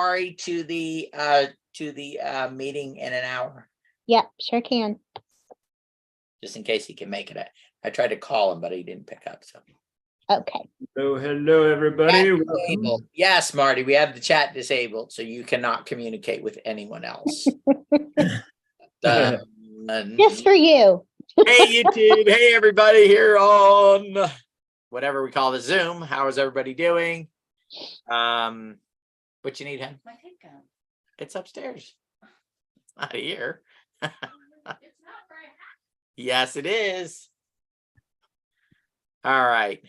Sorry to the meeting in an hour, Yep, sure can. just in case he can make it. I tried to call him, but he didn't pick up. So Okay. Hello, everybody. Welcome. Yes, Marty, we have the chat disabled, so you cannot communicate with anyone else. Just for you. Hey, YouTube. Hey, everybody here on whatever we call the Zoom. How is everybody doing? What you need, hon? My take gun. It's upstairs. Not here. It's not very hot. Yes, it is. All right.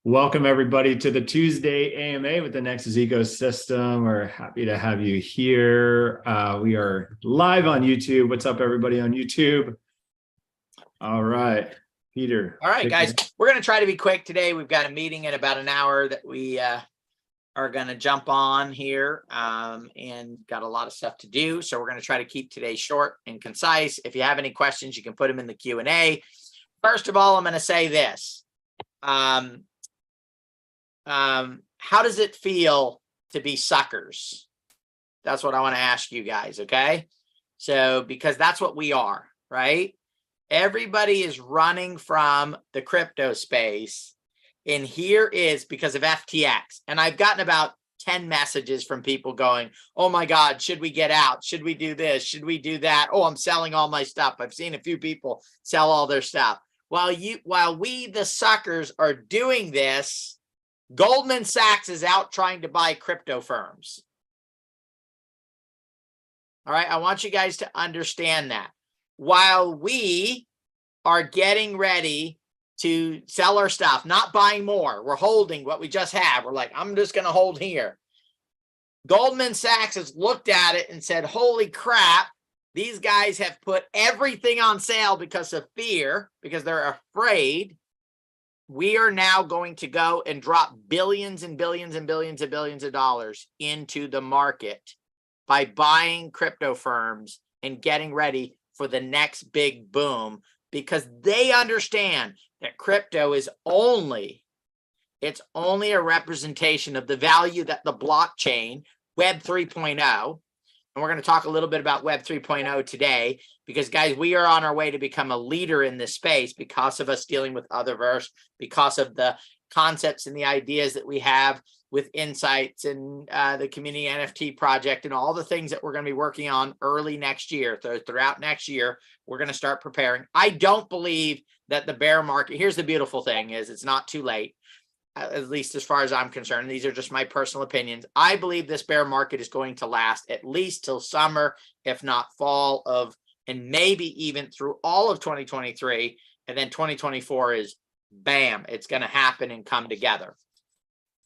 Welcome, everybody, to the Tuesday AMA with the Nexus Ecosystem. We're happy to have you here. We are live on YouTube. What's up, everybody on YouTube? All right, Peter. All right, guys, we're going to try to be quick today. We've got a meeting in about an hour that we are going to jump on here and got a lot of stuff to do. So we're going to try to keep today short and concise. If you have any questions, you can put them in the Q&A. First of all, I'm going to say this. How does it feel to be suckers? That's what I want to ask you guys, okay? So, because that's what we are, right? Everybody is running from the crypto space. And here is because of FTX. And I've gotten about 10 messages from people going, oh my God, should we get out? Should we do this? Should we do that? Oh, I'm selling all my stuff. I've seen a few people sell all their stuff. While we, the suckers, are doing this, Goldman Sachs is out trying to buy crypto firms. All right, I want you guys to understand that. While we are getting ready to sell our stuff, not buying more, we're holding what we just have. We're like, I'm just going to hold here. Goldman Sachs has looked at it and said, holy crap, these guys have put everything on sale because of fear, because they're afraid. We are now going to go and drop billions and billions and billions and billions of dollars into the market by buying crypto firms and getting ready for the next big boom, because they understand that crypto is only a representation of the value that the blockchain, Web 3.0, and we're going to talk a little bit about Web 3.0 today, because guys, we are on our way to become a leader in this space because of us dealing with Otherverse, because of the concepts and the ideas that we have with Insights and the community NFT project and all the things that we're going to be working on early next year. Throughout next year, we're going to start preparing. I don't believe that the bear market, here's the beautiful thing, is it's not too late. At least as far as I'm concerned, these are just my personal opinions. I believe this bear market is going to last at least till summer, if not fall of, and maybe even through all of 2023. And then 2024 is bam, it's going to happen and come together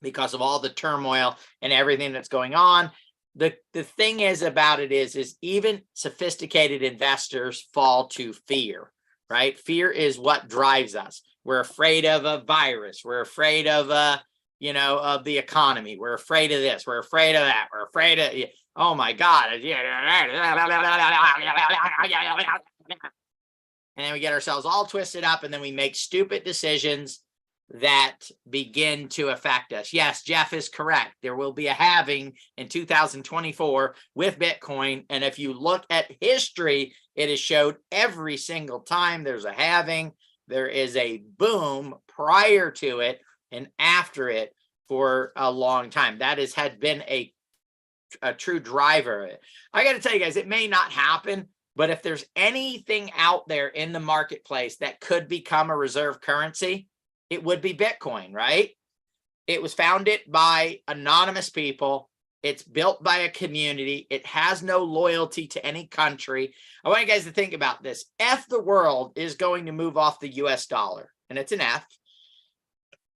because of all the turmoil and everything that's going on. The thing is about it is even sophisticated investors fall to fear, right? Fear is what drives us. We're afraid of a virus. We're afraid of of the economy. We're afraid of this. We're afraid of that. We're afraid of, oh my God. And then we get ourselves all twisted up, and then we make stupid decisions that begin to affect us. Yes, Jeff is correct. There will be a halving in 2024 with Bitcoin. And if you look at history, it has showed every single time there's a halving, there is a boom prior to it and after it for a long time. That had been a true driver. I got to tell you guys, it may not happen, but if there's anything out there in the marketplace that could become a reserve currency, it would be Bitcoin, right? It was founded by anonymous people. It's built by a community. It has no loyalty to any country. I want you guys to think about this. If the world is going to move off the US dollar, and it's an F,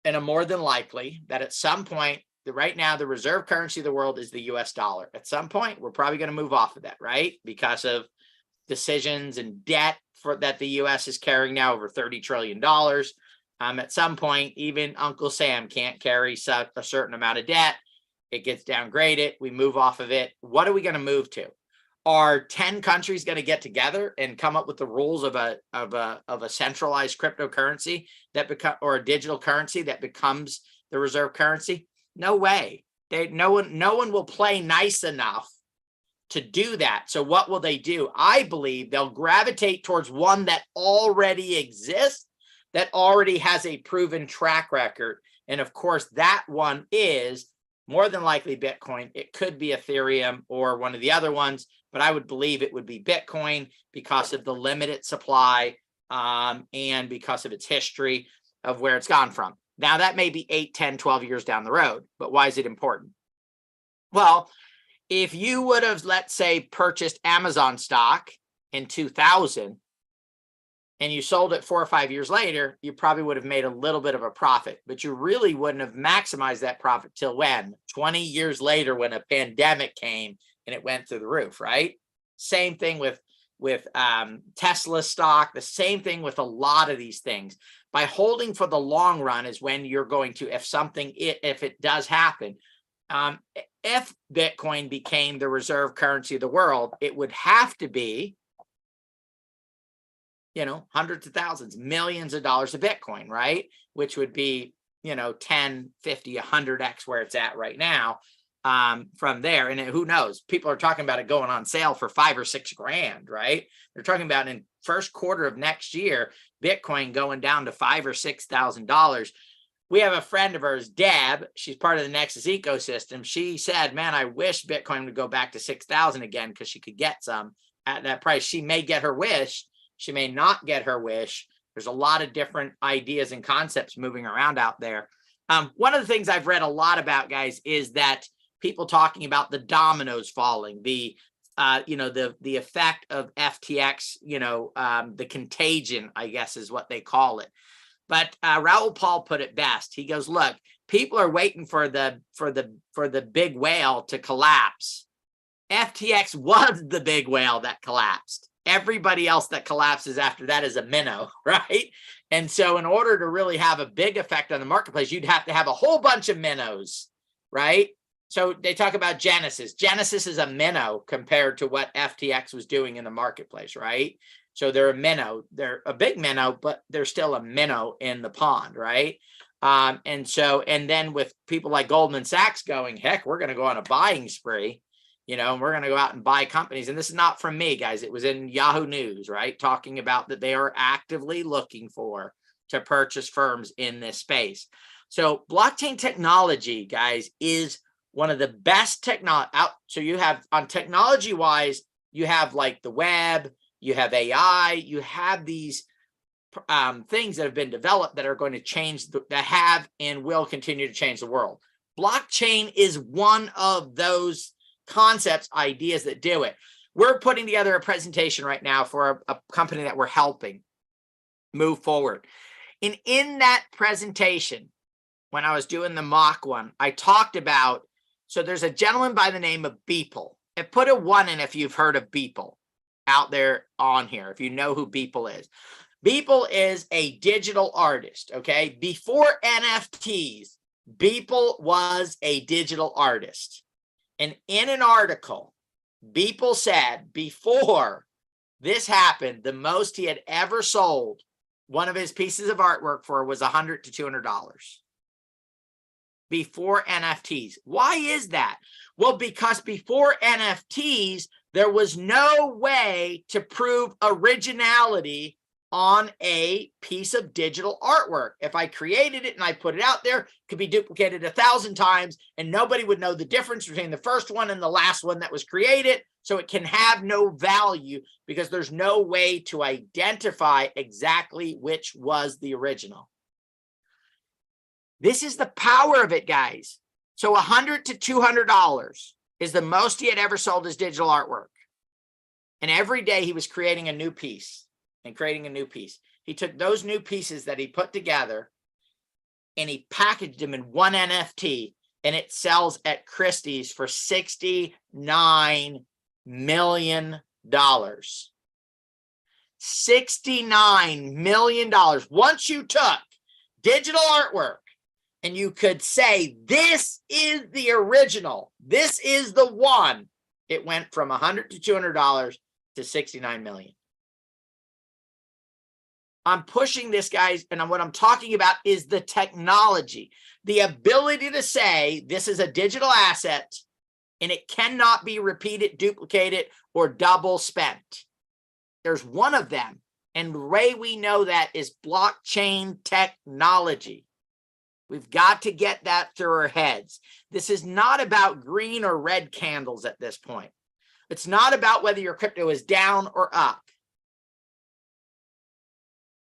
and a more than likely that at some point, right now, the reserve currency of the world is the US dollar. At some point, we're probably going to move off of that, right? Because of decisions and debt that the US is carrying now over $30 trillion. At some point, even Uncle Sam can't carry a certain amount of debt. It gets downgraded. We move off of it. What are we going to move to? Are 10 countries going to get together and come up with the rules of a centralized cryptocurrency or a digital currency that becomes the reserve currency? No way. No one will play nice enough to do that. So what will they do? I believe they'll gravitate towards one that already exists, that already has a proven track record. And of course, that one is more than likely Bitcoin. It could be Ethereum or one of the other ones, but I would believe it would be Bitcoin because of the limited supply and because of its history of where it's gone from. Now, that may be 8, 10, 12 years down the road, but why is it important? Well, if you would have, let's say, purchased Amazon stock in 2000 and you sold it 4 or 5 years later, you probably would have made a little bit of a profit, but you really wouldn't have maximized that profit till when? 20 years later, when a pandemic came and it went through the roof, right? Same thing with Tesla stock, the same thing with a lot of these things. By holding for the long run is when you're going to, if it does happen, if Bitcoin became the reserve currency of the world, it would have to be, hundreds of thousands, millions of dollars of Bitcoin, right? Which would be, 10, 50, 100x where it's at right now. From there, and who knows, people are talking about it going on sale for $5 or $6 grand, right? They're talking about in first quarter of next year, Bitcoin going down to $5,000 or $6,000. We have a friend of ours, Deb, she's part of the Nexus Ecosystem. She said, man, I wish Bitcoin would go back to 6,000 again because she could get some at that price. She may get her wish. She may not get her wish. There's a lot of different ideas and concepts moving around out there. One of the things I've read a lot about, guys, is that people talking about the dominoes falling, the effect of FTX, the contagion, I guess is what they call it. But Raoul Pal put it best. He goes, look, people are waiting for the big whale to collapse. FTX was the big whale that collapsed. Everybody else that collapses after that is a minnow, right? And so in order to really have a big effect on the marketplace, you'd have to have a whole bunch of minnows, right? So they talk about Genesis. Genesis is a minnow compared to what FTX was doing in the marketplace, right? So they're a minnow. They're a big minnow, but they're still a minnow in the pond, right? And then with people like Goldman Sachs going, heck, we're going to go on a buying spree, and we're going to go out and buy companies. And this is not from me, guys. It was in Yahoo News, right? Talking about that they are actively looking to purchase firms in this space. So blockchain technology, guys, is one of the best technology out. So you have, on technology wise, you have like the web, you have AI, you have these things that have been developed that are going to change, that have and will continue to change the world. Blockchain is one of those concepts, ideas that do it. We're putting together a presentation right now for a company that we're helping move forward. And in that presentation, when I was doing the mock one, I talked about, so there's a gentleman by the name of Beeple. And put a 1 in if you've heard of Beeple out there on here, if you know who Beeple is. Beeple is a digital artist, okay? Before NFTs, Beeple was a digital artist. And in an article, Beeple said before this happened, the most he had ever sold one of his pieces of artwork for was $100 to $200 before NFTs. Why is that? Well, because before NFTs, there was no way to prove originality on a piece of digital artwork. If I created it and I put it out there, it could be duplicated 1,000 times and nobody would know the difference between the first one and the last one that was created. So it can have no value because there's no way to identify exactly which was the original. This is the power of it, guys. So $100 to $200 is the most he had ever sold his digital artwork. And every day he was creating a new piece and creating a new piece. He took those new pieces that he put together and he packaged them in one NFT, and it sells at Christie's for $69 million. $69 million. Once you took digital artwork and you could say, this is the original, this is the one, it went from $100 to $200 to $69 million. I'm pushing this, guys, and what I'm talking about is the technology, the ability to say this is a digital asset and it cannot be repeated, duplicated, or double spent. There's one of them, and the way we know that is blockchain technology. We've got to get that through our heads. This is not about green or red candles at this point. It's not about whether your crypto is down or up.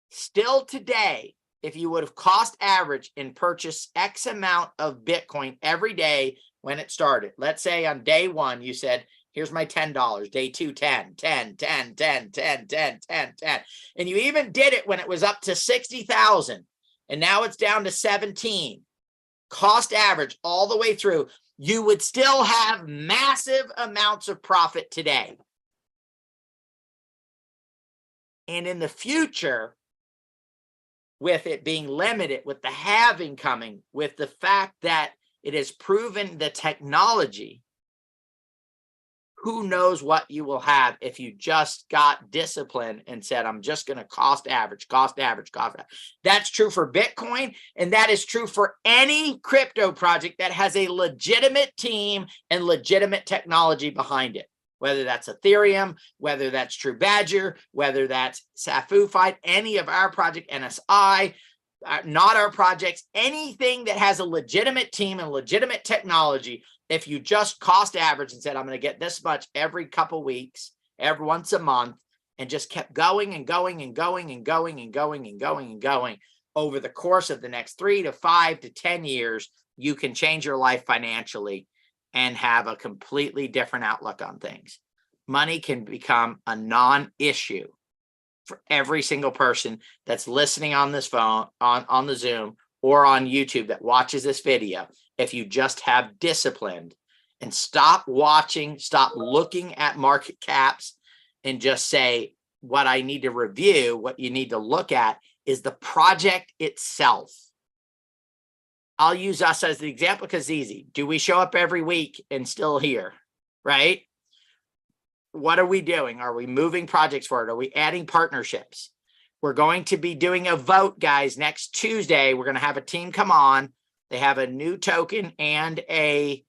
Still today, if you would have cost average and purchased X amount of Bitcoin every day when it started, let's say on day one, you said, here's my $10, day two, 10, 10, 10, 10, 10, 10, 10, 10. And you even did it when it was up to 60,000 and now it's down to 17. Cost average all the way through, you would still have massive amounts of profit today. And in the future, with it being limited, with the halving coming, with the fact that it has proven the technology, who knows what you will have if you just got disciplined and said, I'm just going to cost average, cost average, cost average. That's true for Bitcoin, and that is true for any crypto project that has a legitimate team and legitimate technology behind it. Whether that's Ethereum, whether that's TruBadger, whether that's Safufied, any of our project, NSI, not our projects, anything that has a legitimate team and legitimate technology. If you just cost average and said, I'm going to get this much every couple weeks, every once a month, and just kept going and going and going and going and going and going and going over the course of the next 3 to 5 to 10 years, you can change your life financially and have a completely different outlook on things. Money can become a non-issue for every single person that's listening on this phone, on the Zoom or on YouTube that watches this video. If you just have disciplined and stop watching, stop looking at market caps and just say, what I need to review, what you need to look at is the project itself. I'll use us as the example because it's easy. Do we show up every week and still here, right? What are we doing? Are we moving projects forward? Are we adding partnerships? We're going to be doing a vote, guys, next Tuesday. We're going to have a team come on. They have a new token and a,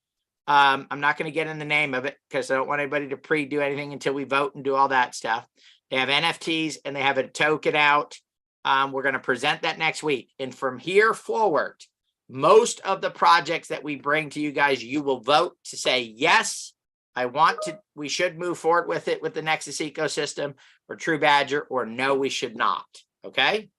I'm not going to get in the name of it because I don't want anybody to pre-do anything until we vote and do all that stuff. They have NFTs and they have a token out. We're going to present that next week. And from here forward, most of the projects that we bring to you guys, you will vote to say, yes, I want to, we should move forward with it with the Nexus ecosystem or TruBadger, or no, we should not. Okay.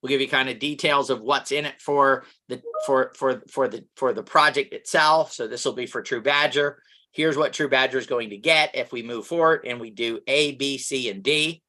We'll give you kind of details of what's in it for the project itself. So this will be for TruBadger. Here's what TruBadger is going to get if we move forward and we do A, B, C, and D.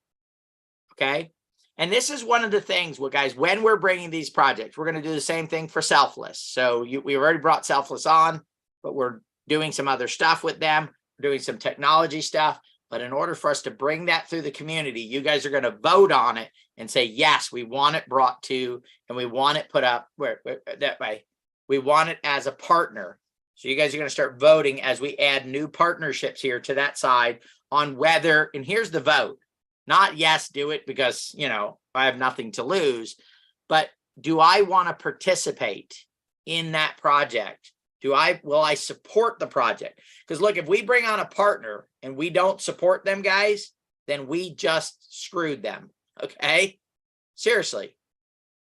Okay. And this is one of the things, well, guys, when we're bringing these projects, we're going to do the same thing for Selfless. So we already brought Selfless on, but we're doing some other stuff with them. We're doing some technology stuff. But in order for us to bring that through the community, you guys are going to vote on it and say, yes, we want it brought to, and we want it put up that way. We want it as a partner. So you guys are going to start voting as we add new partnerships here to that side on whether, and here's the vote. Not yes, do it because, you know, I have nothing to lose, but do I want to participate in that project? Will I support the project? Because look, if we bring on a partner and we don't support them, guys, then we just screwed them. Okay. Seriously,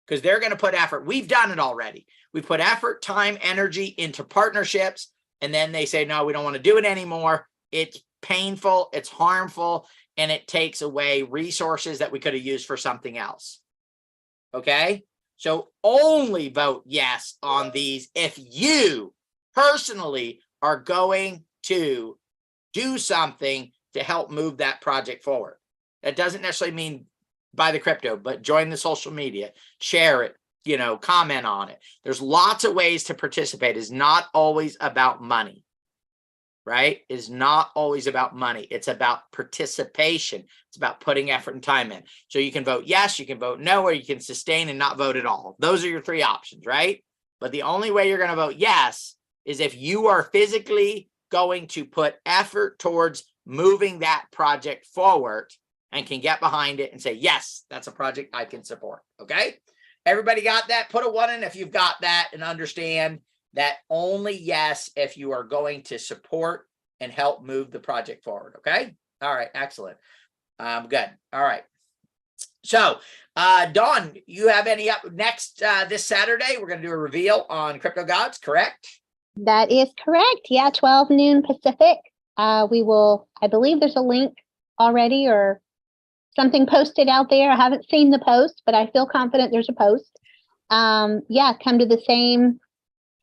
because they're going to put effort. We've done it already. We've put effort, time, energy into partnerships. And then they say, no, we don't want to do it anymore. It's painful. It's harmful. And it takes away resources that we could have used for something else. Okay. So only vote yes on these if you personally are going to do something to help move that project forward. That doesn't necessarily mean buy the crypto, but join the social media, share it, you know, comment on it. There's lots of ways to participate. It's not always about money, right? It's not always about money. It's about participation. It's about putting effort and time in. So you can vote yes, you can vote no, or you can sustain and not vote at all. Those are your three options, right? But the only way you're going to vote yes is if you are physically going to put effort towards moving that project forward and can get behind it and say, yes, that's a project I can support. Okay. Everybody got that? Put a 1 in if you've got that, and understand that only yes if you are going to support and help move the project forward. Okay. All right. Excellent. Good. All right. So, Dawn, you have any up next this Saturday? We're going to do a reveal on Crypto Gods, correct? That is correct. Yeah, 12 noon Pacific. We will, I believe there's a link already or something posted out there. I haven't seen the post, but I feel confident there's a post. Yeah, come to the same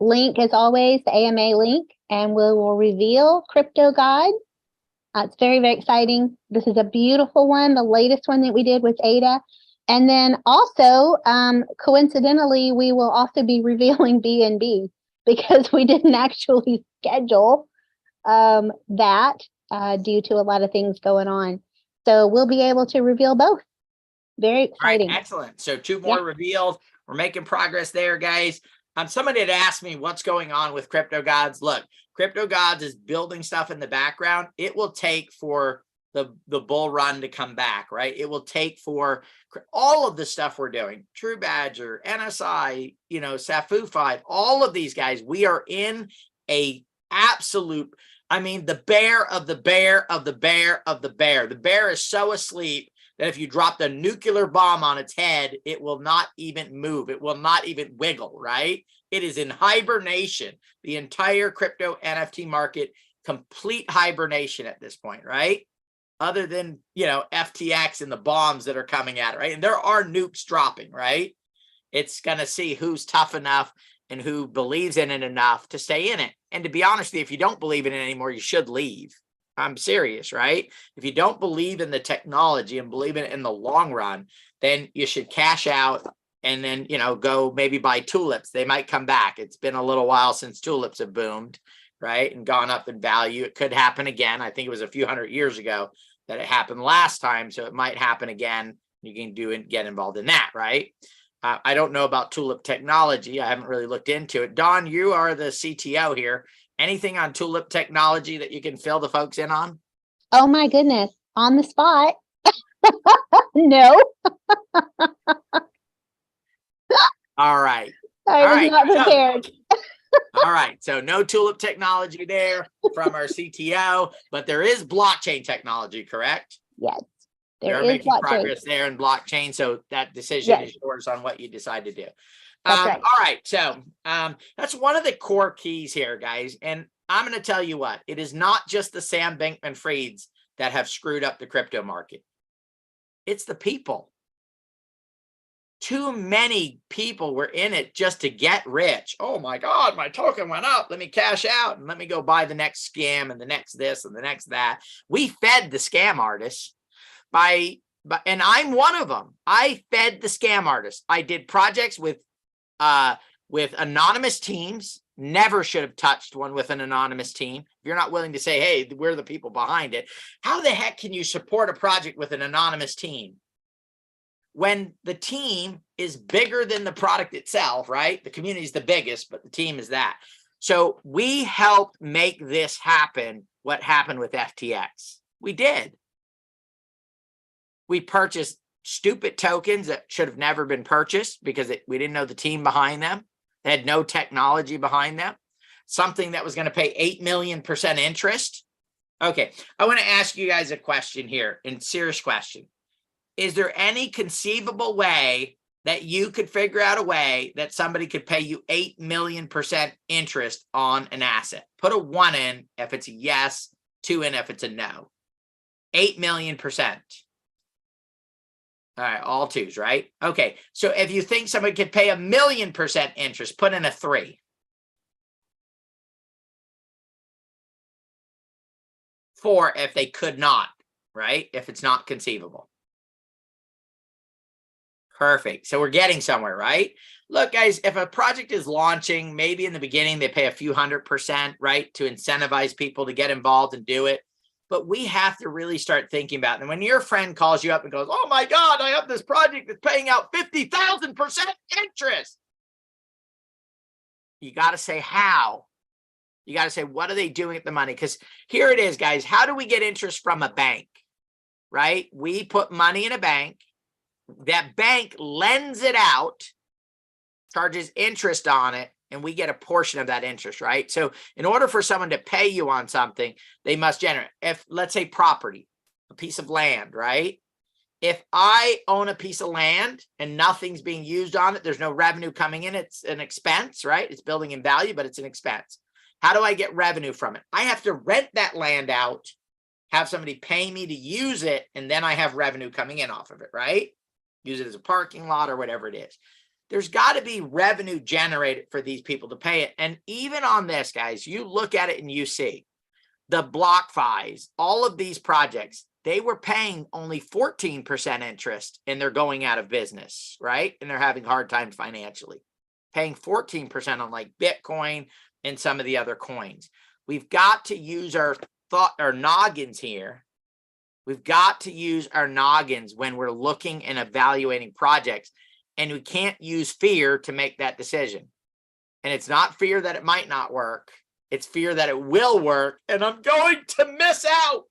link as always, the AMA link, and we will reveal Crypto God. It's very, very exciting. This is a beautiful one, the latest one that we did with Ada. And then also, coincidentally, we will also be revealing BNB because we didn't actually schedule that due to a lot of things going on. So we'll be able to reveal both. Very exciting. All right, excellent. So 2 more reveals. We're making progress there, guys. Somebody had asked me what's going on with Crypto Gods. Look, Crypto Gods is building stuff in the background. It will take for the bull run to come back, right? It will take for all of the stuff we're doing, TruBadger, NSI, you know, Safu5, all of these guys. We are in a absolute, I mean, the bear of the bear of the bear of the bear. The bear is so asleep that if you drop the nuclear bomb on its head, it will not even move. It will not even wiggle, right? It is in hibernation. The entire crypto NFT market, complete hibernation at this point, right? Other than, you know, FTX and the bombs that are coming at it, right? And there are nukes dropping, right? It's going to see who's tough enough and who believes in it enough to stay in it. And to be honest with you, if you don't believe in it anymore, you should leave. I'm serious, right? If you don't believe in the technology and believe in it in the long run, then you should cash out and then, you know, go maybe buy tulips. They might come back. It's been a little while since tulips have boomed, right? And gone up in value. It could happen again. I think it was a few hundred years ago that it happened last time. So it might happen again. You can do and get involved in that, right? I don't know about tulip technology. I haven't really looked into it. Dawn, you are the CTO here. Anything on tulip technology that you can fill the folks in on? Oh my goodness, on the spot. No. All right. I was not prepared. All right. So no tulip technology there from our CTO, but there is blockchain technology, correct? Yes. They're There is making blockchain. progress there in blockchain. So that decision is yours on what you decide to do. That's right. All right. So that's one of the core keys here, guys. And I'm going to tell you what, it is not just the Sam Bankman-Frieds that have screwed up the crypto market. It's the people. Too many people were in it just to get rich. Oh my God, my token went up. Let me cash out and let me go buy the next scam and the next this and the next that. We fed the scam artists and I'm one of them. I fed the scam artists. I did projects with anonymous teams. Never should have touched one with an anonymous team. If you're not willing to say, hey, we're the people behind it. How the heck can you support a project with an anonymous team when the team is bigger than the product itself, right? The community is the biggest, but the team is that. So we helped make this happen, what happened with FTX. We did. We purchased stupid tokens that should have never been purchased because we didn't know the team behind them. They had no technology behind them. Something that was going to pay 8 million% interest. Okay, I want to ask you guys a question here, a serious question. Is there any conceivable way that you could figure out a way that somebody could pay you 8 million% interest on an asset? Put a 1 in if it's a yes, 2 in if it's a no. 8 million%. All right, all 2s, right? Okay, so if you think somebody could pay 1 million% interest, put in a 3. 4 if they could not, right? If it's not conceivable. Perfect. So we're getting somewhere, right? Look, guys, if a project is launching, maybe in the beginning they pay a few 100%, right, to incentivize people to get involved and do it. But we have to really start thinking about it. And when your friend calls you up and goes, oh my God, I have this project that's paying out 50,000% interest. You got to say how. You got to say, what are they doing with the money? Because here it is, guys. How do we get interest from a bank? right? We put money in a bank. That bank lends it out, charges interest on it, and we get a portion of that interest, right? So in order for someone to pay you on something, they must generate, if let's say property, a piece of land, right? If I own a piece of land and nothing's being used on it, there's no revenue coming in, it's an expense, right? It's building in value, but it's an expense. How do I get revenue from it? I have to rent that land out, have somebody pay me to use it, and then I have revenue coming in off of it, right? Use it as a parking lot or whatever it is. There's got to be revenue generated for these people to pay it. And even on this, guys, you look at it and you see the BlockFis, all of these projects, they were paying only 14% interest and they're going out of business, right? And they're having a hard time financially. Paying 14% on like Bitcoin and some of the other coins. We've got to use our noggins here. We've got to use our noggins when we're looking and evaluating projects, and we can't use fear to make that decision. And it's not fear that it might not work. It's fear that it will work, and I'm going to miss out.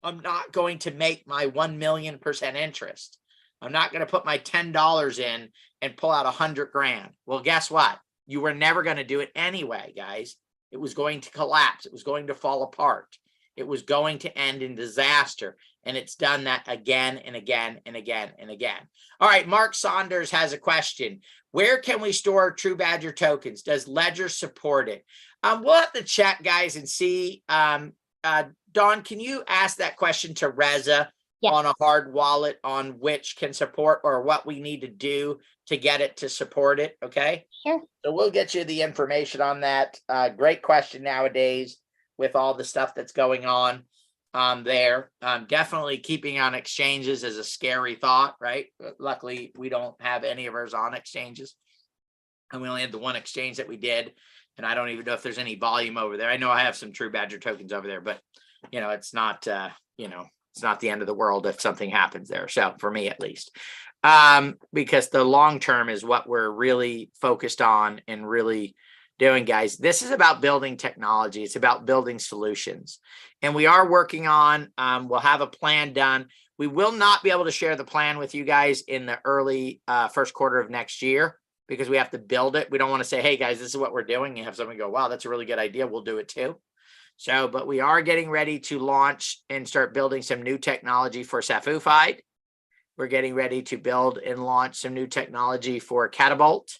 I'm not going to make my 1,000,000% interest. I'm not going to put my $10 in and pull out 100 grand. Well, guess what? You were never going to do it anyway, guys. It was going to collapse. It was going to fall apart. It was going to end in disaster. And it's done that again and again and again and again. All right, Mark Saunders has a question. Where can we store TruBadger tokens? Does Ledger support it? We'll have to check, guys, and see. Dawn, can you ask that question to Reza on a hard wallet on which can support or what we need to do to get it to support it? Okay. Sure. So we'll get you the information on that. Great question nowadays with all the stuff that's going on there. Definitely keeping on exchanges is a scary thought, right? But luckily, we don't have any of ours on exchanges. And we only had the one exchange that we did. And I don't even know if there's any volume over there. I know I have some TruBadger tokens over there, but it's not, it's not the end of the world if something happens there. So for me, at least, because the long term is what we're really focused on and really doing, guys. This is about building technology. It's about building solutions, and we are working on, we'll have a plan done. We will not be able to share the plan with you guys in the early first quarter of next year because we have to build it. We don't want to say, hey guys, this is what we're doing. You have someone go, wow, that's a really good idea. We'll do it too. So, but we are getting ready to launch and start building some new technology for Safufied. We're getting ready to build and launch some new technology for Catapult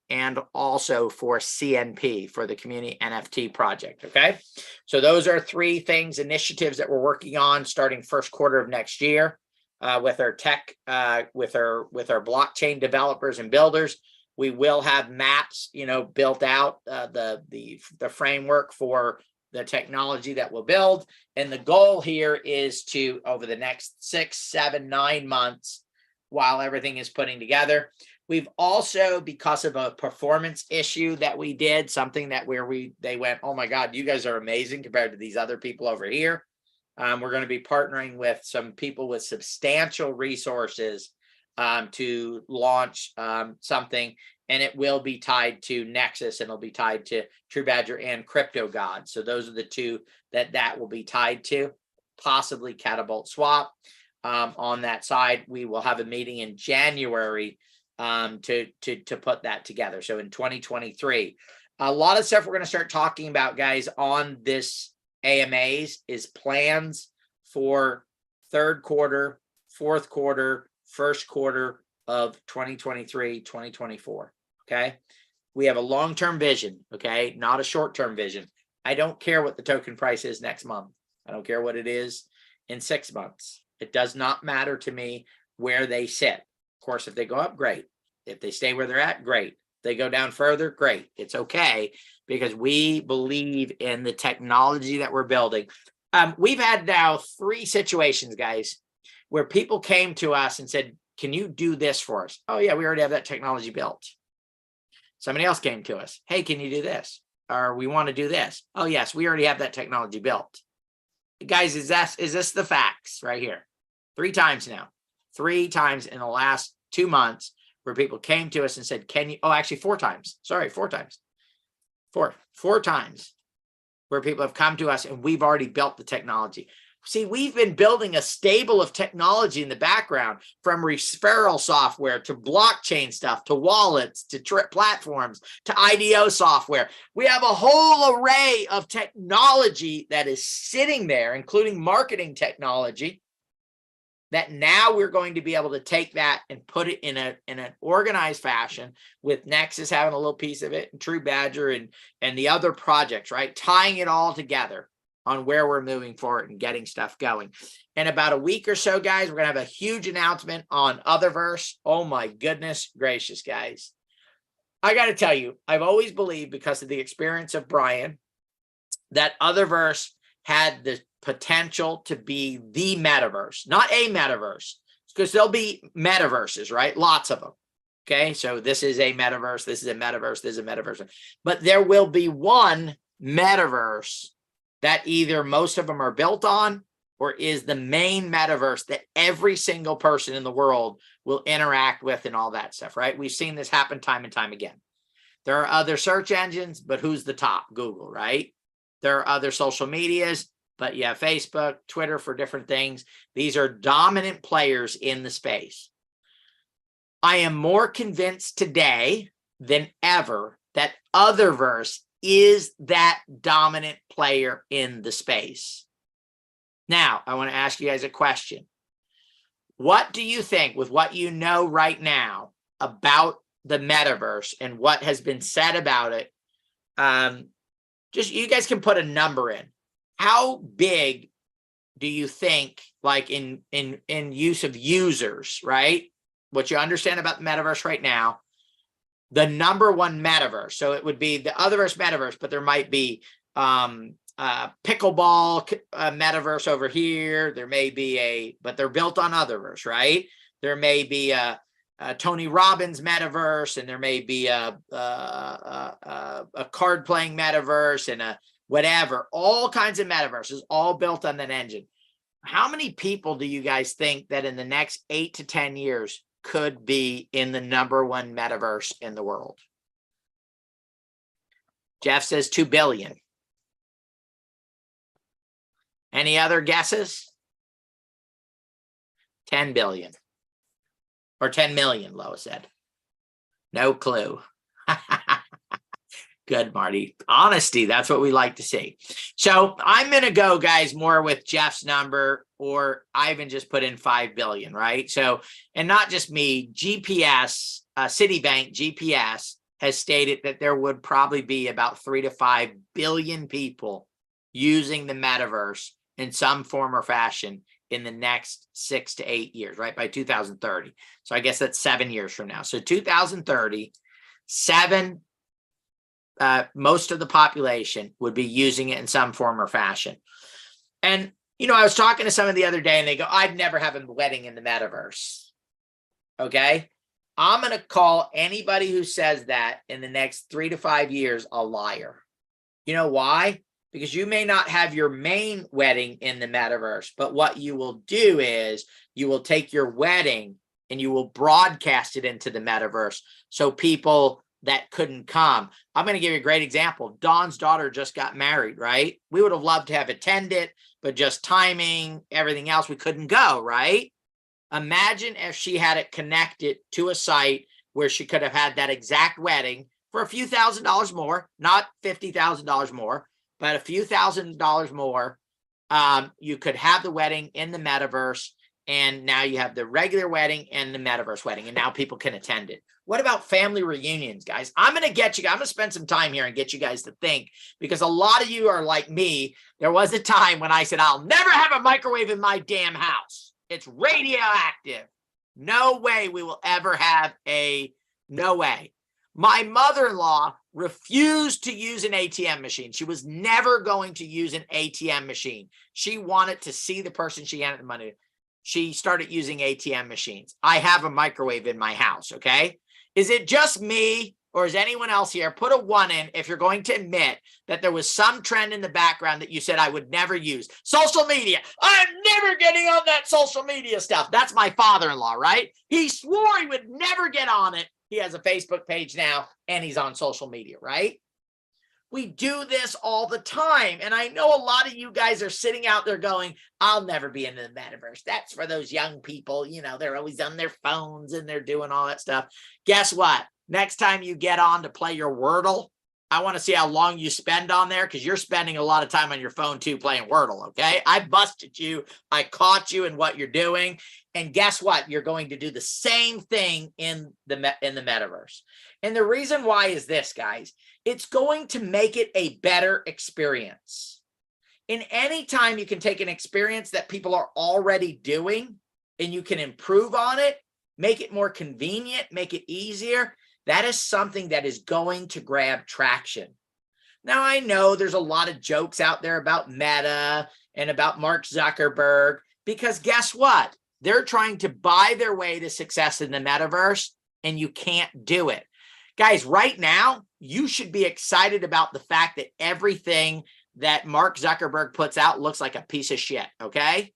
and also for CNP, for the Community NFT Project, okay? So those are three things, initiatives that we're working on starting first quarter of next year with our tech, with our blockchain developers and builders. We will have maps, built out, the framework for the technology that we'll build. And the goal here is to, over the next 6, 7, 9 months, while everything is putting together, we've also, because of a performance issue that we did, something that they went, oh my God, you guys are amazing compared to these other people over here. We're going to be partnering with some people with substantial resources to launch something, and it will be tied to Nexus, and it'll be tied to TruBadger and Crypto God. So those are the two that will be tied to, possibly Catapult Swap. On that side, we will have a meeting in January to put that together. So in 2023, a lot of stuff we're going to start talking about, guys, on this AMAs is plans for third quarter, fourth quarter, first quarter of 2023, 2024. Okay. We have a long-term vision. Okay. Not a short-term vision. I don't care what the token price is next month. I don't care what it is in 6 months. It does not matter to me where they sit. Of course, if they go up, great. If they stay where they're at, great. If they go down further, great. It's okay, because we believe in the technology that we're building. We've had now 3 situations, guys, where people came to us and said, can you do this for us? Oh yeah, we already have that technology built. Somebody else came to us. Hey, can you do this? Or we want to do this. Oh yes, we already have that technology built. Guys, is this the facts right here? 3 times now. 3 times in the last 2 months where people came to us and said, can you, oh, actually 4 times. Sorry, 4 times. 4 times where people have come to us and we've already built the technology. See, we've been building a stable of technology in the background, from referral software to blockchain stuff, to wallets, to platforms, to IDO software. We have a whole array of technology that is sitting there, including marketing technology, that now we're going to be able to take that and put it in an organized fashion, with Nexus having a little piece of it, and TruBadger and the other projects, right? Tying it all together on where we're moving forward and getting stuff going. In about a week or so, guys, we're gonna have a huge announcement on Otherverse. Oh my goodness gracious, guys. I gotta tell you, I've always believed, because of the experience of Brian, that Otherverse had the potential to be the metaverse, not a metaverse, because there'll be metaverses, right? Lots of them. Okay, so this is a metaverse, this is a metaverse, this is a metaverse, but there will be one metaverse that either most of them are built on, or is the main metaverse that every single person in the world will interact with and all that stuff, right? We've seen this happen time and time again. There are other search engines, but who's the top? Google, right? There are other social medias, but you have Facebook, Twitter for different things. These are dominant players in the space. I am more convinced today than ever that Otherverse is that dominant player in the space. Now, I want to ask you guys a question. What do you think, with what you know right now about the metaverse and what has been said about it? Just, you guys can put a number in. How big do you think, like in use of users, right? What you understand about the metaverse right now, the number one metaverse. So it would be the Otherverse metaverse, but there might be pickleball metaverse over here. There may be but they're built on Otherverse, right? There may be a Tony Robbins metaverse, and there may be a card playing metaverse, and a whatever, all kinds of metaverses, all built on that engine. How many people do you guys think that in the next 8 to 10 years could be in the number one metaverse in the world? Jeff says 2 billion. Any other guesses? 10 billion. Or 10 million, Lois said. No clue. Good, Marty. Honesty, that's what we like to see. So I'm going to go, guys, more with Jeff's number, or Ivan just put in 5 billion, right? So, and not just me, GPS, Citibank GPS has stated that there would probably be about 3 to 5 billion people using the metaverse in some form or fashion in the next 6 to 8 years, right? By 2030. So I guess that's 7 years from now. So 2030, most of the population would be using it in some form or fashion. And, you know, I was talking to someone the other day, and they go, I'd never have a wedding in the metaverse. Okay. I'm going to call anybody who says that in the next 3 to 5 years a liar. You know why? Because you may not have your main wedding in the metaverse, but what you will do is you will take your wedding and you will broadcast it into the metaverse. So people that couldn't come. I'm going to give you a great example. Dawn's daughter just got married, right? We would have loved to have attended, but just timing, everything else, we couldn't go, right? Imagine if she had it connected to a site where she could have had that exact wedding for a few $1,000s more, not $50,000 more, but a few $1,000s more. You could have the wedding in the metaverse, and now you have the regular wedding and the metaverse wedding, and now people can attend it. What about family reunions, guys? I'm going to spend some time here and get you guys to think, because a lot of you are like me. There was a time when I said, I'll never have a microwave in my damn house. It's radioactive. No way we will ever have no way. My mother-in-law refused to use an ATM machine. She was never going to use an ATM machine. She wanted to see the person she handed the money to. She started using ATM machines. I have a microwave in my house, okay? Is it just me, or is anyone else here? Put a 1 in if you're going to admit that there was some trend in the background that you said I would never use. Social media. I'm never getting on that social media stuff. That's my father-in-law, right? He swore he would never get on it. He has a Facebook page now, and he's on social media, right? We do this all the time. And I know a lot of you guys are sitting out there going, I'll never be into the metaverse. That's for those young people. You know, they're always on their phones and they're doing all that stuff. Guess what? Next time you get on to play your Wordle, I want to see how long you spend on there, because you're spending a lot of time on your phone too playing Wordle, okay? I busted you. I caught you in what you're doing. And guess what? You're going to do the same thing in the metaverse. And the reason why is this, guys. It's going to make it a better experience. In any time you can take an experience that people are already doing and you can improve on it, make it more convenient, make it easier, that is something that is going to grab traction. Now, I know there's a lot of jokes out there about Meta and about Mark Zuckerberg, because guess what? They're trying to buy their way to success in the metaverse, and you can't do it. Guys, right now, you should be excited about the fact that everything that Mark Zuckerberg puts out looks like a piece of shit, okay?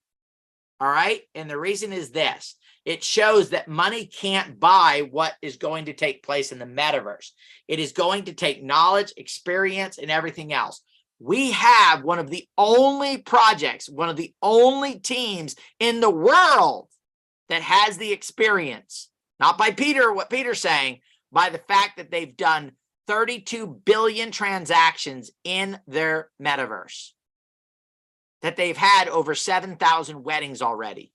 All right? And the reason is this. It shows that money can't buy what is going to take place in the metaverse. It is going to take knowledge, experience, and everything else. We have one of the only projects, one of the only teams in the world that has the experience, not by Peter, what Peter's saying, by the fact that they've done 32 billion transactions in their metaverse, that they've had over 7,000 weddings already.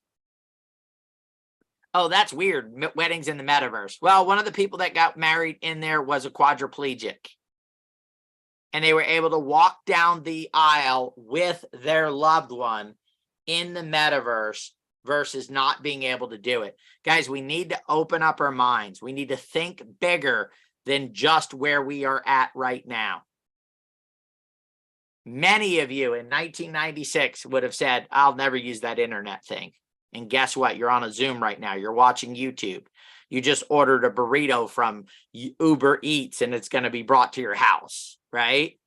Oh, that's weird. Weddings in the metaverse. Well, one of the people that got married in there was a quadriplegic. And they were able to walk down the aisle with their loved one in the metaverse versus not being able to do it. Guys, we need to open up our minds. We need to think bigger than just where we are at right now. Many of you in 1996 would have said, I'll never use that internet thing. And guess what? You're on a Zoom right now. You're watching YouTube. You just ordered a burrito from Uber Eats and it's going to be brought to your house, right?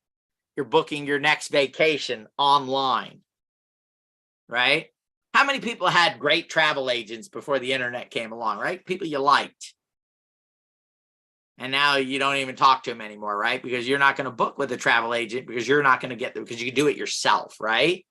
You're booking your next vacation online, right? How many people had great travel agents before the internet came along, right? People you liked. And now you don't even talk to them anymore, right? Because you're not going to book with a travel agent because you're not going to get there because you can do it yourself, right?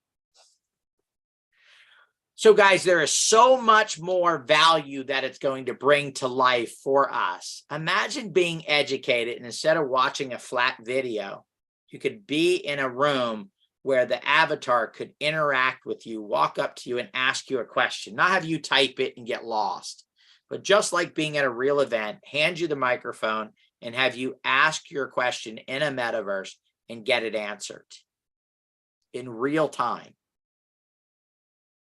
So guys, there is so much more value that it's going to bring to life for us. Imagine being educated and instead of watching a flat video, you could be in a room where the avatar could interact with you, walk up to you and ask you a question, not have you type it and get lost, but just like being at a real event, hand you the microphone and have you ask your question in a metaverse and get it answered in real time.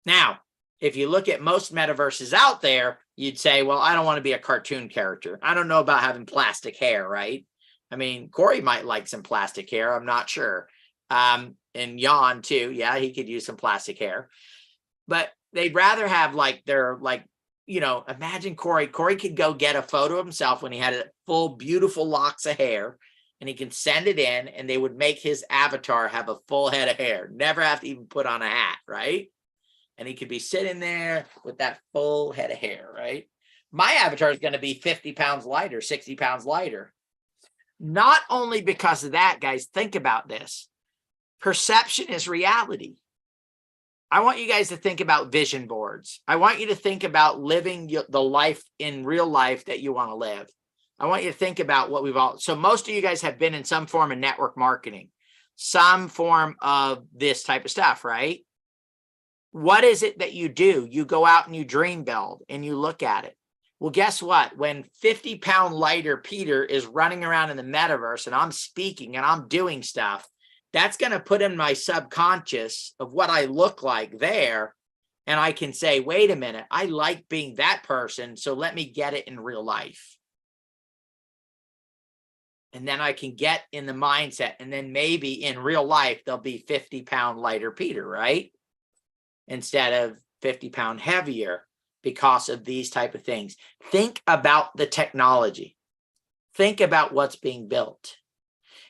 Now, if you look at most metaverses out there, you'd say, well, I don't want to be a cartoon character. I don't know about having plastic hair, right? I mean, Corey might like some plastic hair. I'm not sure. And Jan too. Yeah, he could use some plastic hair. But they'd rather have like their, like, you know, imagine Corey. Corey could go get a photo of himself when he had a full, beautiful locks of hair. And he can send it in and they would make his avatar have a full head of hair. Never have to even put on a hat, right? And he could be sitting there with that full head of hair, right? My avatar is going to be 50 pounds lighter, 60 pounds lighter. Not only because of that, guys, think about this. Perception is reality. I want you guys to think about vision boards. I want you to think about living the life in real life that you want to live. I want you to think about what we've all, so most of you guys have been in some form of network marketing, some form of this type of stuff, right? What is it that you do? You go out and you dream build and you look at it. Well, guess what? When 50-pound lighter Peter is running around in the metaverse and I'm speaking and I'm doing stuff, that's going to put in my subconscious of what I look like there. And I can say, wait a minute, I like being that person. So let me get it in real life. And then I can get in the mindset. And then maybe in real life, there'll be 50-pound lighter Peter, right? Instead of 50-pound heavier because of these type of things. Think about the technology. Think about what's being built.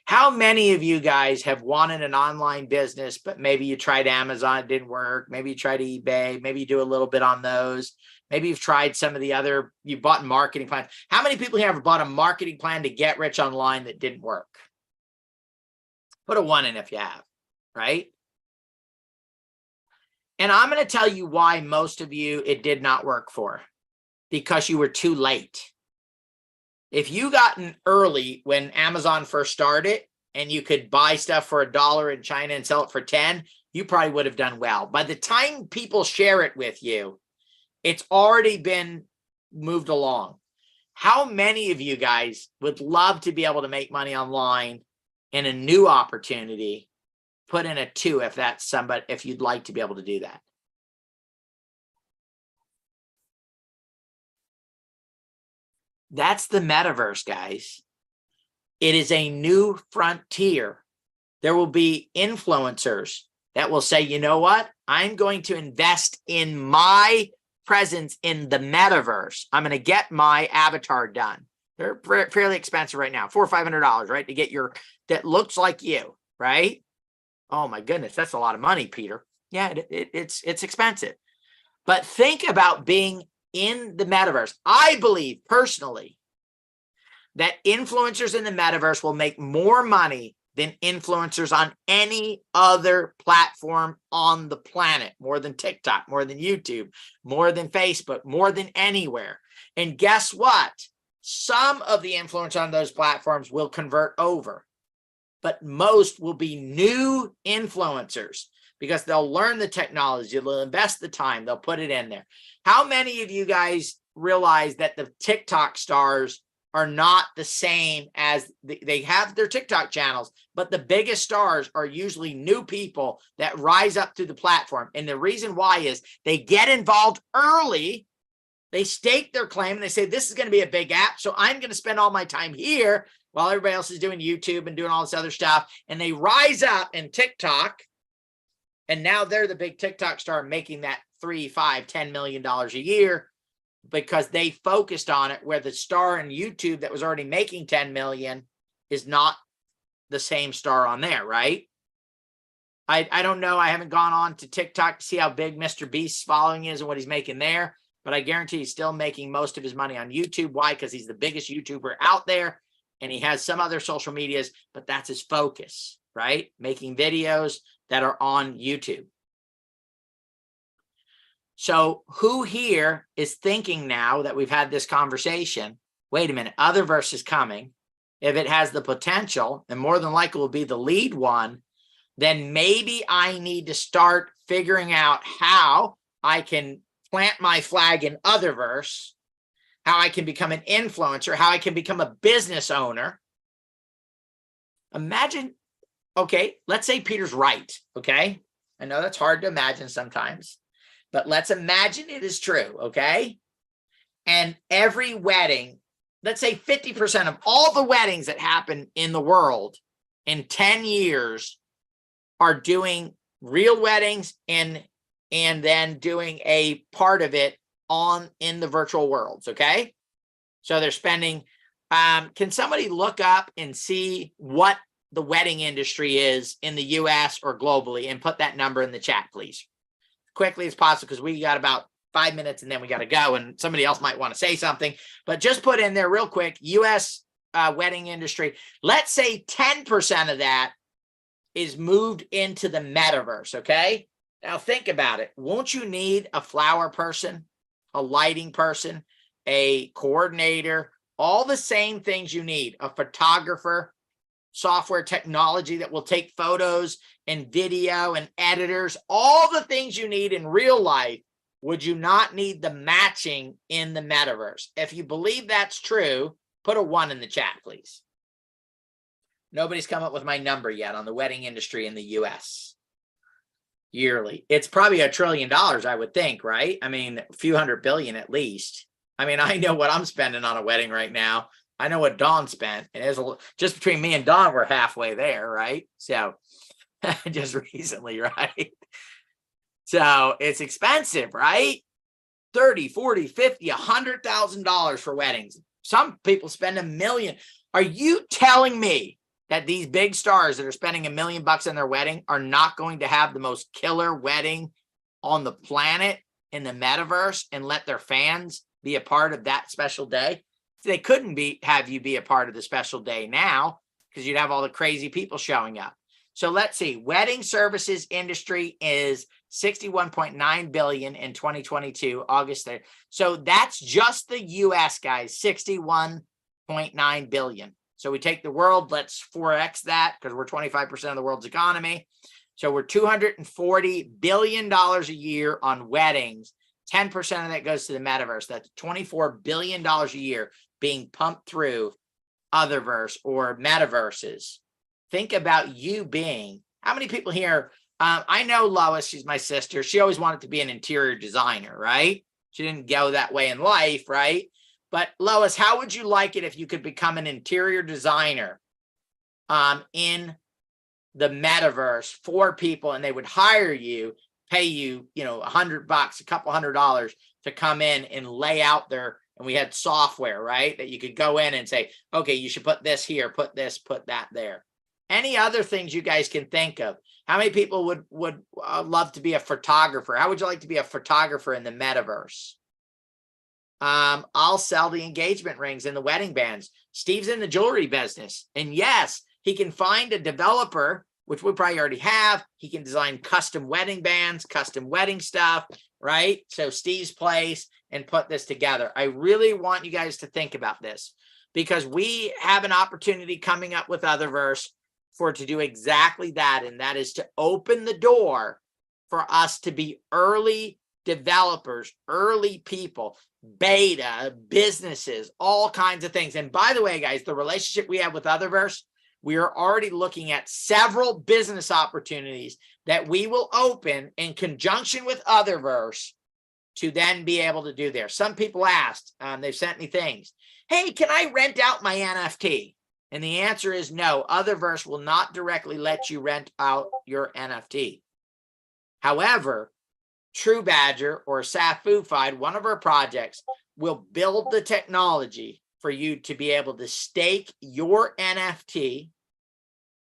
How many of you guys have wanted an online business, but maybe you tried Amazon, it didn't work. Maybe you tried eBay. Maybe you do a little bit on those. Maybe you've tried some of the other, you bought marketing plans. How many people here have bought a marketing plan to get rich online that didn't work? Put a 1 in if you have, right? And I'm going to tell you why most of you it did not work for. Because you were too late. If you got in early when Amazon first started and you could buy stuff for $1 in China and sell it for 10, you probably would have done well. By the time people share it with you, it's already been moved along. How many of you guys would love to be able to make money online in a new opportunity? Put in a 2 if that's somebody, if you'd like to be able to do that. That's the metaverse, guys. It is a new frontier. There will be influencers that will say, you know what? I'm going to invest in my presence in the metaverse. I'm going to get my avatar done. They're fairly expensive right now, $400 or $500, right? To get your, that looks like you, right? Oh my goodness, that's a lot of money, Peter. Yeah, it's expensive. But think about being in the metaverse. I believe personally that influencers in the metaverse will make more money than influencers on any other platform on the planet, more than TikTok, more than YouTube, more than Facebook, more than anywhere. And guess what? Some of the influence on those platforms will convert over, but most will be new influencers because they'll learn the technology, they'll invest the time, they'll put it in there. How many of you guys realize that the TikTok stars are not the same as they have their TikTok channels, but the biggest stars are usually new people that rise up through the platform. And the reason why is they get involved early. They stake their claim and they say, this is going to be a big app. So I'm going to spend all my time here while everybody else is doing YouTube and doing all this other stuff. And they rise up in TikTok. And now they're the big TikTok star making that $3, $5, $10 million a year because they focused on it, where the star in YouTube that was already making 10 million is not the same star on there, right? I don't know. I haven't gone on to TikTok to see how big Mr. Beast's following is and what he's making there, but I guarantee he's still making most of his money on YouTube. Why? Because he's the biggest YouTuber out there and he has some other social medias, but that's his focus, right? Making videos that are on YouTube. So who here is thinking now that we've had this conversation, wait a minute, Otherverse is coming. If it has the potential, and more than likely will be the lead one, then maybe I need to start figuring out how I can plant my flag in Otherverse, how I can become an influencer, how I can become a business owner. Imagine, okay, let's say Peter's right, okay? I know that's hard to imagine sometimes, but let's imagine it is true, okay? And every wedding, let's say 50% of all the weddings that happen in the world in 10 years are doing real weddings and then doing a part of it in the virtual worlds, okay? So they're spending, can somebody look up and see what the wedding industry is in the US or globally and put that number in the chat, please? Quickly as possible, because we got about 5 minutes and then we got to go and somebody else might want to say something, but just put in there real quick, US wedding industry. Let's say 10% of that is moved into the metaverse, okay? Now think about it. Won't you need a flower person, a lighting person, a coordinator, all the same things you need, a photographer, software technology that will take photos and video and editors, all the things you need in real life. Would you not need the matching in the metaverse? If you believe that's true, put a 1 in the chat, please. Nobody's come up with my number yet on the wedding industry in the US yearly. It's probably $1 trillion, I would think, right? I mean, a few $100 billion at least. I mean, I know what I'm spending on a wedding right now. I know what Dawn spent, and it's just between me and Dawn, we're halfway there, right? So just recently, right? So it's expensive, right? 30, 40, 50, $100,000 for weddings. Some people spend $1 million. Are you telling me that these big stars that are spending $1 million on their wedding are not going to have the most killer wedding on the planet in the metaverse and let their fans be a part of that special day? They couldn't have you be a part of the special day now because you'd have all the crazy people showing up. So let's see, wedding services industry is 61.9 billion in 2022, August 3rd. So that's just the US, guys, 61.9 billion. So we take the world, let's 4x that because we're 25% of the world's economy. So we're $240 billion a year on weddings. 10% of that goes to the metaverse. That's $24 billion a year being pumped through Otherverse or metaverses. Think about you being, how many people here, I know Lois, she's my sister. She always wanted to be an interior designer, right? She didn't go that way in life, right? But Lois, how would you like it if you could become an interior designer in the metaverse for people, and they would hire you, pay you, you know, $100, a couple $100 to come in and lay out their, and we had software, right? That you could go in and say, okay, you should put this here, put this, put that there. Any other things you guys can think of? How many people would love to be a photographer? How would you like to be a photographer in the metaverse? I'll sell the engagement rings and the wedding bands. Steve's in the jewelry business. And yes, he can find a developer, which we probably already have. He can design custom wedding bands, custom wedding stuff, right? So Steve's place and put this together. I really want you guys to think about this because we have an opportunity coming up with Otherverse to do exactly that. And that is to open the door for us to be early developers, early people, beta, businesses, all kinds of things. And by the way, guys, the relationship we have with Otherverse, we are already looking at several business opportunities that we will open in conjunction with Otherverse to then be able to do there. Some people asked, they've sent me things. Hey, can I rent out my NFT? And the answer is no. Otherverse will not directly let you rent out your NFT. However, TruBadger or Safufied, one of our projects, will build the technology for you to be able to stake your NFT,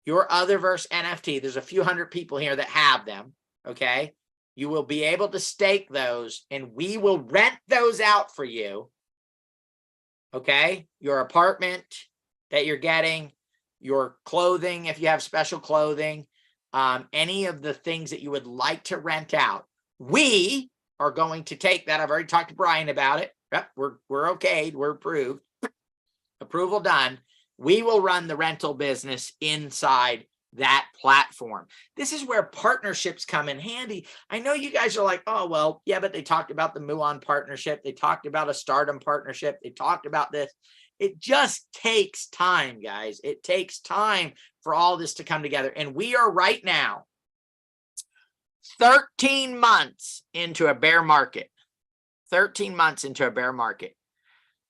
your Otherverse NFT. There's a few hundred people here that have them, okay? You will be able to stake those, and we will rent those out for you, okay? Your apartment that you're getting, your clothing, if you have special clothing, any of the things that you would like to rent out. We are going to take that. I've already talked to Brian about it. Yep, we're okay. We're approved. Approval done. We will run the rental business inside that platform. This is where partnerships come in handy. I know you guys are like, oh, well, yeah, but they talked about the Muon partnership. They talked about a Stardom partnership. They talked about this. It just takes time, guys. It takes time for all this to come together. And we are right now 13 months into a bear market. 13 months into a bear market.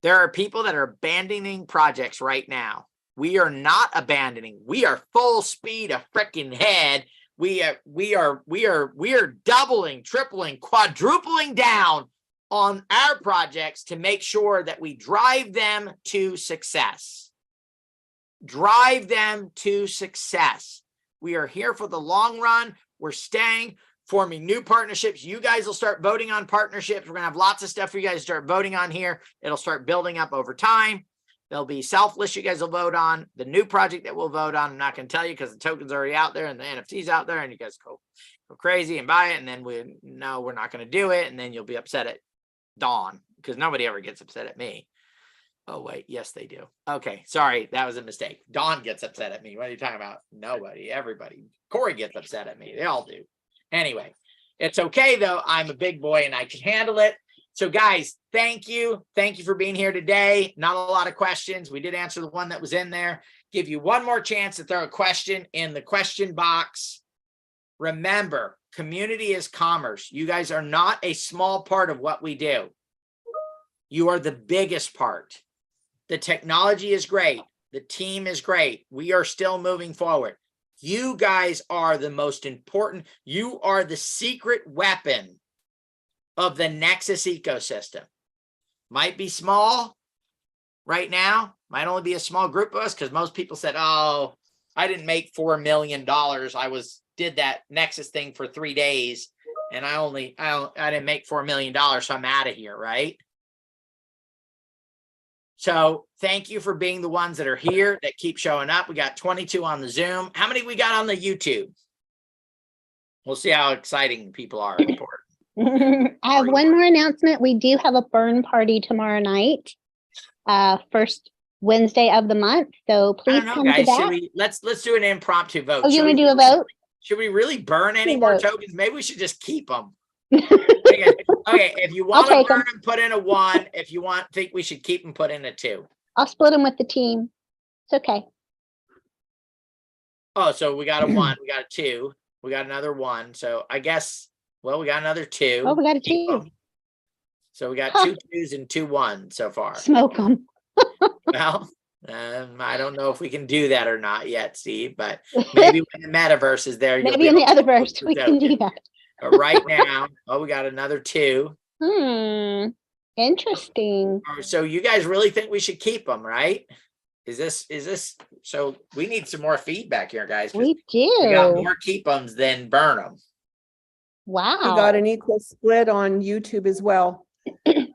There are people that are abandoning projects right now. We are not abandoning. We are full speed a freaking head. We are doubling, tripling, quadrupling down on our projects to make sure that we drive them to success. Drive them to success. We are here for the long run. We're staying, forming new partnerships. You guys will start voting on partnerships. We're going to have lots of stuff for you guys to start voting on here. It'll start building up over time. There'll be selfless you guys will vote on. The new project that we'll vote on, I'm not going to tell you because the token's already out there and the NFT's out there and you guys go crazy and buy it. And then we're not going to do it. And then you'll be upset at Dawn because nobody ever gets upset at me. Oh, wait. Yes, they do. Okay. Sorry. That was a mistake. Dawn gets upset at me. What are you talking about? Nobody, everybody. Corey gets upset at me. They all do. Anyway, it's okay, though. I'm a big boy and I can handle it. So, guys, thank you. Thank you for being here today. Not a lot of questions. We did answer the one that was in there. Give you one more chance to throw a question in the question box. Remember, community is commerce. You guys are not a small part of what we do. You are the biggest part. The technology is great. The team is great. We are still moving forward. You guys are the most important. You are the secret weapon of the Nexus ecosystem. Might be small right now. Might only be a small group of us because most people said, oh, I didn't make $4 million. I did that Nexus thing for 3 days and I didn't make $4 million. So I'm out of here, right? So thank you for being the ones that are here that keep showing up. We got 22 on the Zoom. How many we got on the YouTube? We'll see how exciting people are. I have one more announcement. We do have a burn party tomorrow night, first Wednesday of the month. So I please don't know, come to guys. Should that. we let's do an impromptu vote. Oh, you Should want to we do a vote? Should we really burn any Do more vote. tokens? Maybe we should just keep them. Okay, if you want to take burn 'em. them, put in a 1. If you think we should keep them, put in a 2. I'll split them with the team. It's okay. Oh, so we got a 1, we got a 2, we got another 1. So I guess, well, we got another 2. Oh, we got a Keep 2. 'em. So we got Huh. 2 2s and 2 1s so far. Smoke them. Well, I don't know if we can do that or not yet, Steve, but maybe when the metaverse is there, you'll Maybe be in the able to other post verse the we can do token. that. But right now, oh, we got another 2. Interesting. Oh, so you guys really think we should keep them, right? Is this so we need some more feedback here, guys. 'Cause We we got do. more keep them than burn them. Wow. We got an equal split on YouTube as well.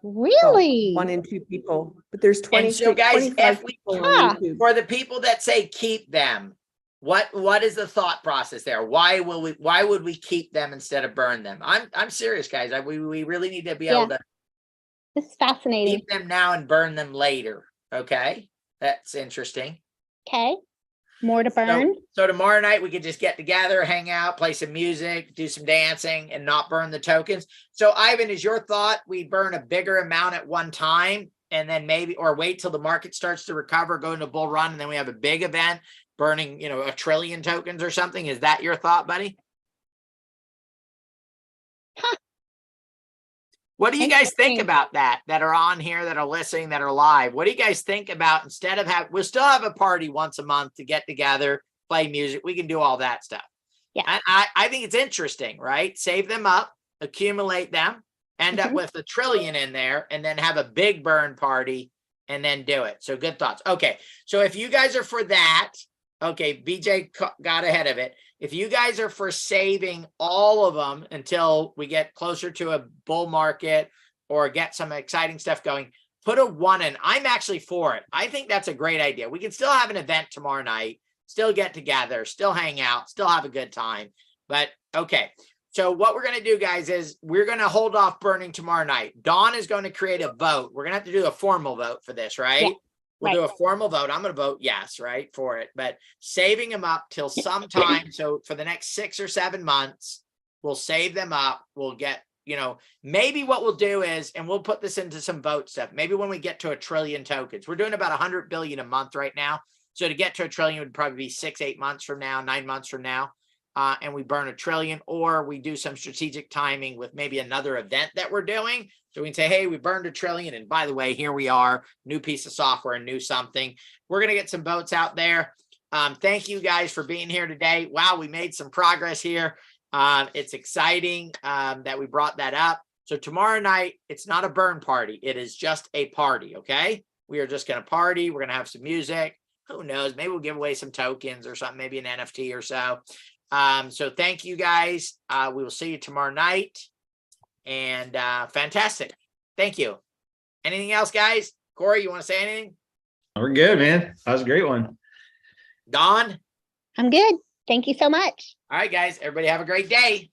Really? 1 and 2 people, but there's And so, 26, guys, 25 if we people Huh. on YouTube. For the people that say keep them, what is the thought process there? Why would we keep them instead of burn them? I'm serious, guys. We really need to be able to This is fascinating. keep them now and burn them later. Okay, that's interesting. Okay. More to burn. So tomorrow night we could just get together, hang out, play some music, do some dancing, and not burn the tokens. So Ivan, is your thought we burn a bigger amount at one time, and then maybe, or wait till the market starts to recover, go into a bull run, and then we have a big event burning, 1 trillion tokens or something? Is that your thought, buddy? Huh. What do you guys think Interesting. about that are on here, that are listening, that are live? What do you guys think about, instead of we'll still have a party once a month to get together, play music. We can do all that stuff. Yeah. I think it's interesting, right? Save them up, accumulate them, end up Mhm. with 1 trillion in there, and then have a big burn party and then do it. So good thoughts. Okay. So if you guys are for that, okay, BJ got ahead of it. If you guys are for saving all of them until we get closer to a bull market or get some exciting stuff going, put a 1 in. I'm actually for it. I think that's a great idea. We can still have an event tomorrow night, still get together, still hang out, still have a good time. But okay. So what we're going to do, guys, is we're going to hold off burning tomorrow night. Dawn is going to create a vote. We're going to have to do a formal vote for this, right? Yeah. We'll do Right. a formal vote. I'm going to vote yes, right, for it. But saving them up till sometime. So for the next 6 or 7 months, we'll save them up. We'll get, maybe what we'll do is, and we'll put this into some vote stuff. Maybe when we get to 1 trillion tokens, we're doing about 100 billion a month right now. So to get to 1 trillion would probably be 6, 8 months from now, 9 months from now. And we burn 1 trillion, or we do some strategic timing with maybe another event that we're doing. So we can say, hey, we burned 1 trillion. And by the way, here we are, new piece of software and new something. We're going to get some votes out there. Thank you guys for being here today. Wow, we made some progress here. It's exciting that we brought that up. So tomorrow night, it's not a burn party. It is just a party, okay? We are just going to party. We're going to have some music. Who knows? Maybe we'll give away some tokens or something, maybe an NFT or so. So thank you guys. We will see you tomorrow night. And fantastic. Thank you. Anything else, guys? Corey, you want to say anything? We're good, man. That was a great one. Dawn? I'm good. Thank you so much. All right, guys. Everybody have a great day.